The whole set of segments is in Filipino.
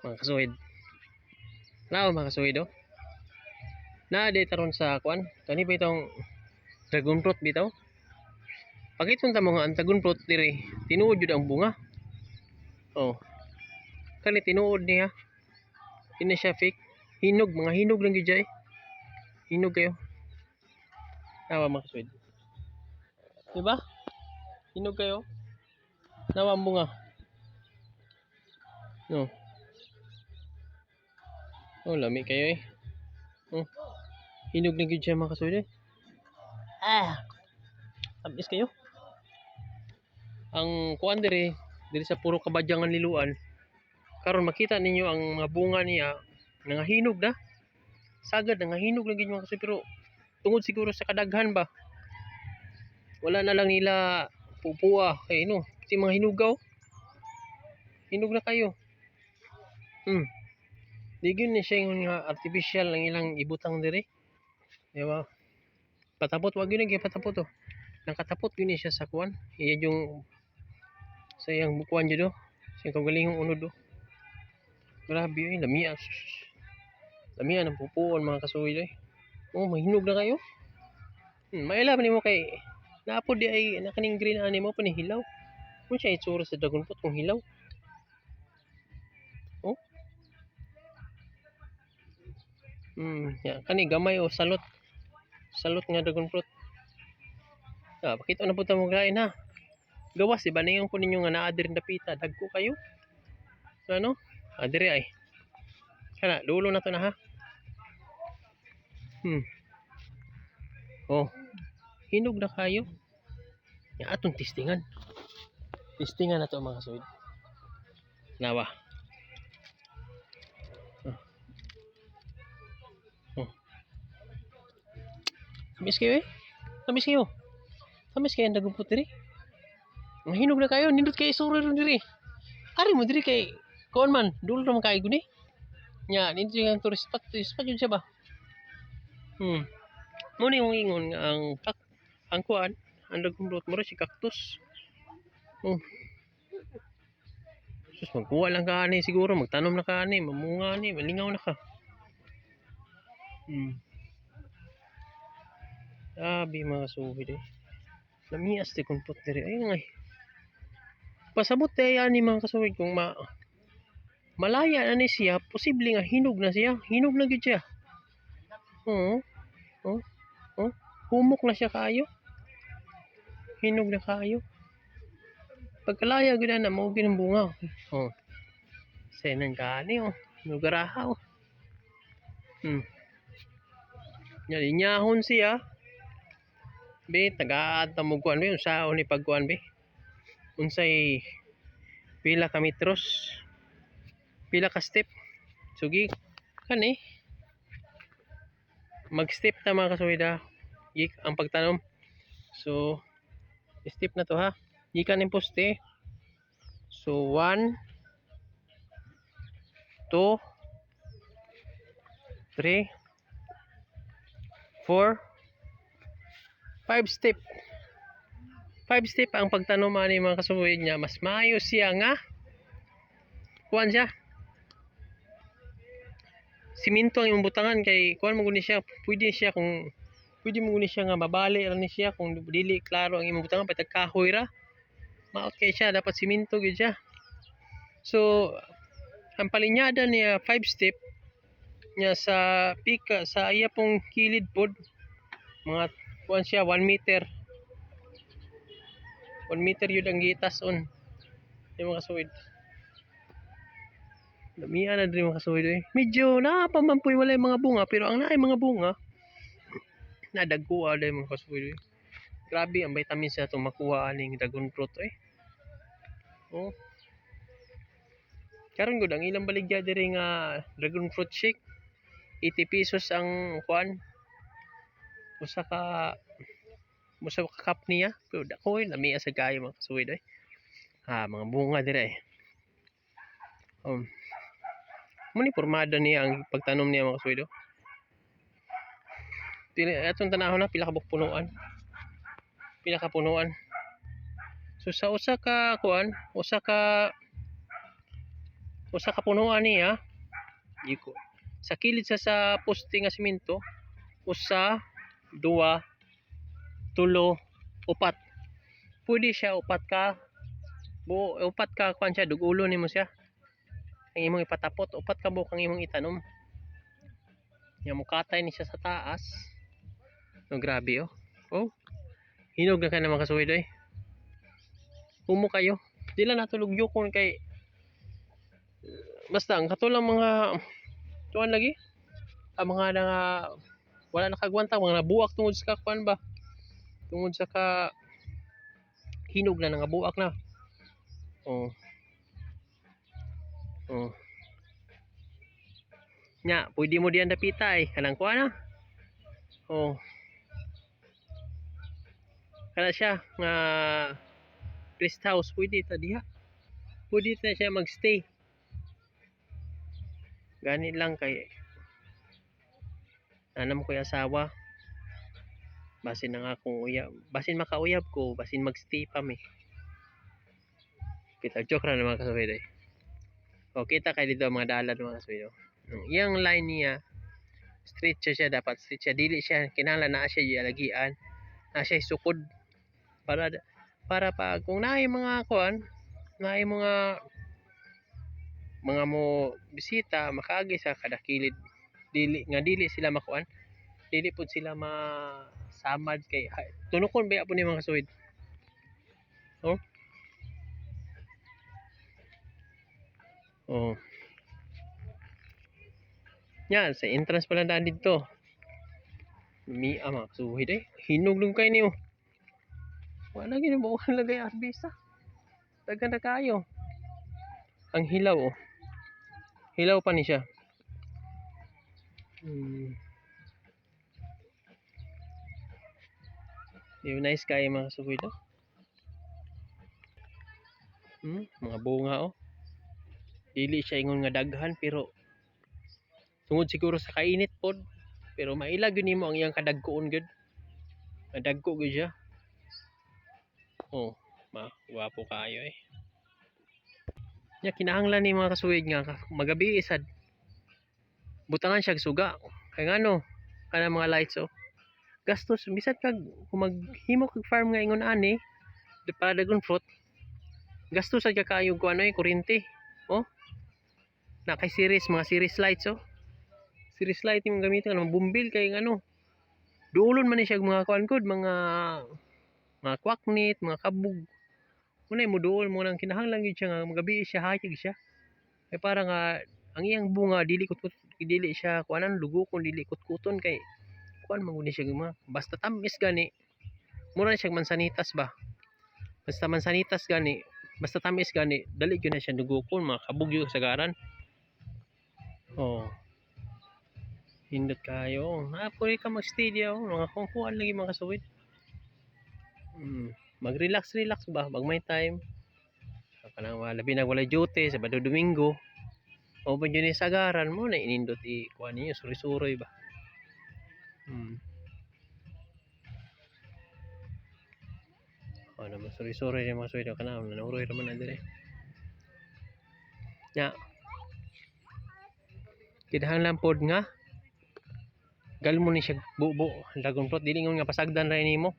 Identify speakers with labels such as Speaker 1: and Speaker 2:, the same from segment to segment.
Speaker 1: mga kasuhid. Lao mga kasuhid oh. Na di taron sa kuan. Kani ba itong dragon fruit bitaw? Pakiton ta mo nga ang dragon fruit diri tinuod jud ang bunga. Oh. Kani tinuod niya. Ini siya fake. Hinog, mga hinog lang gyud jay. Hinog kayo. Nawa mga kasuhid. Diba? Hinog kayo. Nawa ang bunga. No. Oh, lami kayo eh. Oh. Hinog na gyud siya mga kasuhid. Tamis kayo. Ang kuan diri sa puro kabadyangan liluan. Karon makita ninyo ang mga bunga niya nangahinog na. Sagad nangahinog lang gyud mga kasuhid pero tungod siguro sa kadaghan ba. Wala na lang nila pupuwa kay no. Kasi mga hinugaw. Hinog na kayo. Di gyud ni siya yung artificial lang ilang ibutang diri. Diba? Patapot wag yun patapot oh. Nakatapot yun siya sa kuan. Iyan yung sa iyang bukuan dyan oh. Sa iyang kagalingong unod oh. Grabe yun. Lamia. Lamia ng pupuan mga kasuhid eh. Oh, mahinog na kayo. Maila pa mo kay naapod di ay nakaning green ani mo panihilaw. Kung siya itsura sa dragon fruit kung hilaw. Oh. Ya, kani gamay o salot. Salot nga dragon fruit. Pakita na po mo kain ha. Gawas diba na po ninyo nga naa diri dapita. Dagko kayo. Ano? Diri ay. Kana, dulo na to na ha. Oh. Hinog na kayo. Ya atong testingan. Testingan na to mga kasuhid. Nawa. Tamis kayo eh. Tamis kayo. Tamis kayo ang dagumpot diri. Mahinog na kayo. Nindot kayo isura rin diri. Ari mo diri kay kuan man. Dulo naman kayo guni. Nya, nindot yung tourist spot. Tourist spot yun siya ba? Muna yung ingon ang kuan. Ang dagumpot mo rin si cactus. Sus, magkuha lang ka ani siguro. Magtanom na ka ani. Mamunga ani. Malingaw na ka. Sabi mga kasuhid eh. Lamias di kumpot diri. Ayun ay. Pasabot tayo ani mga kasuhid kung malaya na ni siya, posible nga hinog na siya. Hinog na gyud siya. Humok na siya kayo. Hinog na kayo. Pagkalaya gyud na mao gyud ang bunga. Senan kani oh. Nugaraha oh. Nyahon siya. Be tagaad ta mo kuan be unsaon ni pagkuan be. Unsay pila ka metros. Pila ka step. Sugi kani. Mag-step ta mga kasuhid ha. Ang pagtanom. So step na to ha. Gikan ning poste. So 1 2 3 4 5 step. 5 step ang pagtanom ani mga kasuhid niya. Mas maayo siya nga kuan siya. Siminto ang imong butangan kay kuan mo guni siya. Pwede mo guni siya nga mabali ra ni siya kung dili klaro ang imong butangan patag kahoy ra. Maot kay siya dapat siminto gyud siya. So ang palinyada niya 5 step niya sa pika sa iya pong kilid pod mga kuan siya 1 meter. 1 meter yun ang gitason. Yung mga kasuhid. Damihan na din mga kasuhid eh. Medyo napamampoy wala yung mga bunga pero ang naay mga bunga nadagkuha dahil mga kasuhid eh. Grabe ang vitamins na itong makuha aning dragon fruit eh. Karon gud ang ilang baligya diri nga dragon fruit shake 80 pesos ang kuan. Usa ka cup niya. Pero dako eh lami sa kayo mga kasuhid eh. Mga bunga diri eh. Muni pormada niya ang pagtanom niya mga kasuhid. Atong tanahon na pila ka punuan. Pila ka punuan. So sa usa ka kuan, usa ka Usa ka punuan niya. Giko. Sa kilid sa poste nga semento, usa, duwa, tulo, upat. Pwede siya upat ka kuan siya dugulo nimo siya. Ang imong ipatapot, upat ka buok ang imong itanom. Nya mukatay ni siya sa taas. No, grabe oh. Oh. Hinog na ka na mga kasuwid eh. Humo kayo. Dila natulog yukon kay basta ang katulang mga tuan lagi. Ang mga nga wala nakagwanta, mga nabuak tungod sa kuan ba. Tungod sa ka hinog na nga buak na. Oh. Oh. Nya, pwede mo diyan dapita eh. Kanang kuan na. Oh. Kana siya nga rest house pwede ta diha. Pwede ta siya magstay. Gani lang kay anam ko asawa. Basin na nga akong uyab. Basin makauyab ko, basin magstay pa mi. Kita joke ra naman kasawid eh. O kita kay dito mga dalan mga kasawid. Yang line niya straight siya dapat straight siya, dili siya kinahanglan na siya lagian, na siya sukod para pa kung naay mga kuan, naay mga mo bisita makaagi sa kada kilid, dili sila makuan, dili pud sila masamad kay tunukon baya po ni mga kasuwid. Oh. Oh. Yan sa entrance pala daan dito. Mga kasuwid eh. Hinog lang kayo niyo. Wala gini ba lagay arbisa. Dagan na kayo. Ang hilaw oh. Hilaw pa ni siya. Nice kayo mga kasuwid oh. Mga bunga oh. Dili siya ingon nga daghan pero tungod siguro sa kainit pod. Pero mailag yun nimo ang iyang kadagkoon gud. Kadagko gud siya. Oh, gwapo kayo eh. Nya kinahanglan ni mga kasuwid nga magabi isad. Butangan siya suga. Kay ngano kana mga lights oh. Gastos bisan kag kung maghimo kag farm nga ingon ani para dragon fruit. Gastos sa kayo ko ano eh kuryente. Oh. Na kay mga series lights oh. Series light yung gamiton ng bumbil kay ano. Duulon man ni siya mga kuan kod, mga kwaknit, mga kabug. Unay mo duol mo nang kinahanglan gyud siya nga magabi siya hayag siya. Kay para nga ang iyang bunga dili siya kuanan lugukon, dili kutkuton kay kuan man siya mga basta tamis gani. Mura siya mansanitas ba. Basta mansanitas gani, basta tamis gani, dali gyud na siya lugukon, mga kabug yung sagaran. Oh. Hindot kayo. Pwede ka mag-stay diya. Mga kungkuhan lagi mga kasuwid. Mag-relax ba? Mag may time. Labi na wala duty. Sabado Domingo. O ba yun yung sagaran mo na inindot kuhan ninyo. Suri-suroy ba? O naman suri-suroy yung mga kasuwid. Nanuroy naman na dire. Ya. Kinahanglan pod nga galmo ni siya bubo dragon fruit dili ngon nga pasagdan ra nimo.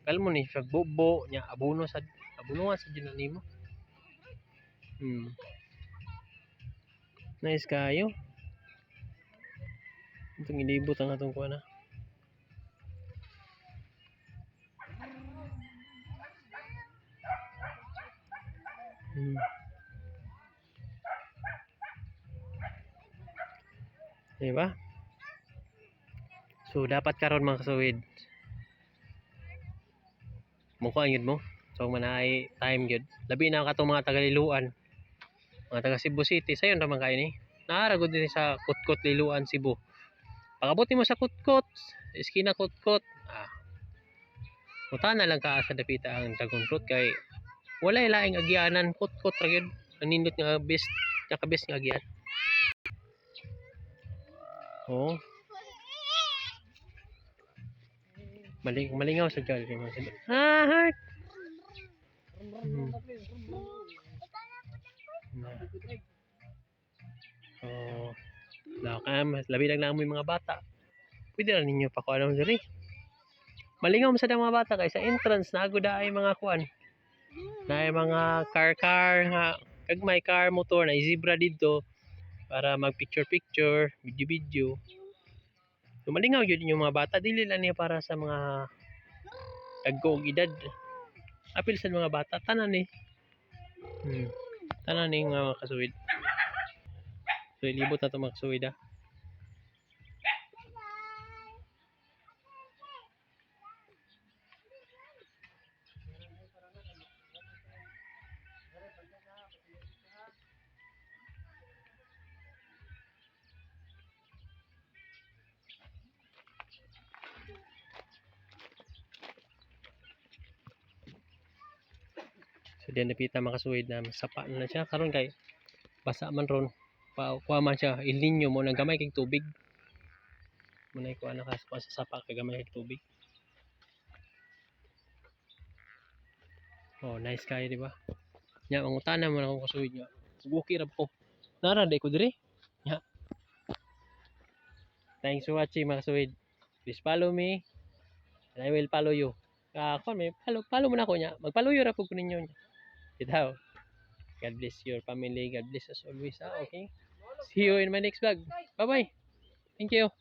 Speaker 1: Galmo ni siya bubo nya abunuan sa dinan nimo. Nice kayo. Itong ilibot ang atong kuha na. Diba? So dapat karon mga kasuwid mukha yun mo. So manay time yun. Labi na katong mga taga-Liluan. Mga taga Cebu City. Sayon naman kayo ni. Naaragod din sa Kutkot Liluan Cebu. Pagabot mo sa Kutkot, iskina Kutkot. Punta na lang ka sa dapita ang dragon fruit kay wala laing agyanan Kutkot ra gyud. Nanindot nga best, best nga agyan. Oh. Malingaw sa gal kay mga heart. Labi lang mo yung mga bata. Pwede na ninyo pa kuan diri. Malingaw mo sa mga bata kay sa entrance na agud ay mga kuan. Na ay mga car nga kag may car motor na zebra dito para mag picture, video. So malingaw yun yung mga bata, dili lang niya para sa mga dagko og edad. Apil sa mga bata tanan ni. Tanan ni mga kasuwid. So ilibot na to mga kasuwid ah. So diyan napita makasuwid na sapa na siya karon kay basa man ron. Kuha man siya El Nino mo nang gamay kay tubig. Muna kuha na sa sapa kay gamay kay tubig. Oh, nice kayo di ba? Nya ang utana mo na akong kasuwid nga. Subuki ra ko. Nara day ko diri. Nya. Thanks for watching mga kasuwid. Please follow me and I will follow you. Follow mo na ako nya. Mag-follow ra pud ko ninyo. Bitaw. God bless your family. God bless us always. Okay? See you in my next vlog. Bye-bye. Thank you.